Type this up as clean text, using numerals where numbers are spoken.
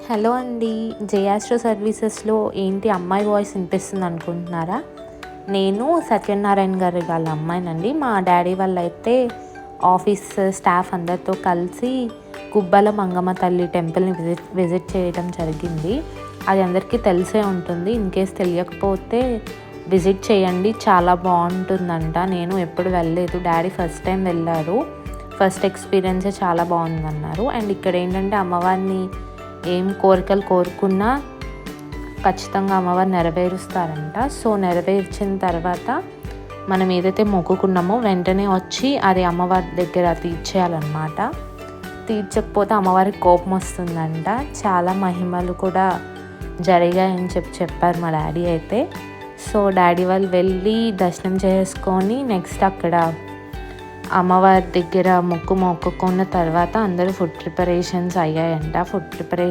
Hello అండి. జయాస్ట్రో సర్వీసెస్లో ఏంటి అమ్మాయి వాయిస్ వినిపిస్తుంది అనుకుంటున్నారా? నేను సత్యనారాయణ గారి వాళ్ళ అమ్మాయినండి. మా డాడీ వాళ్ళైతే ఆఫీస్ స్టాఫ్ అందరితో కలిసి గుబ్బల మంగమ్మ తల్లి టెంపుల్ని విజిట్ చేయడం జరిగింది. అది అందరికీ తెలిసే ఉంటుంది. ఇన్కేస్ తెలియకపోతే విజిట్ చేయండి, చాలా బాగుంటుందంట. నేను ఎప్పుడు వెళ్ళలేదు, డాడీ ఫస్ట్ టైం వెళ్ళారు. ఫస్ట్ ఎక్స్పీరియన్సే చాలా బాగుందన్నారు. అండ్ ఇక్కడ ఏంటంటే అమ్మవారిని ఏం కోరికలు కోరుకున్నా ఖచ్చితంగా అమ్మవారు నెరవేరుస్తారంట. సో నెరవేర్చిన తర్వాత మనం ఏదైతే మొక్కుకున్నామో వెంటనే వచ్చి అది అమ్మవారి దగ్గర తీర్చేయాలన్నమాట. తీర్చకపోతే అమ్మవారికి కోపం వస్తుందంట. చాలా మహిమలు కూడా జరిగాయని చెప్పారు మా డాడీ అయితే. సో డాడీ వాళ్ళు వెళ్ళి దర్శనం చేసుకొని నెక్స్ట్ అక్కడ అమ్మవారి దగ్గర మొక్కుకున్న తర్వాత అందరూ ఫుడ్ ప్రిపరేషన్స్ అయ్యాయంట. Food preparation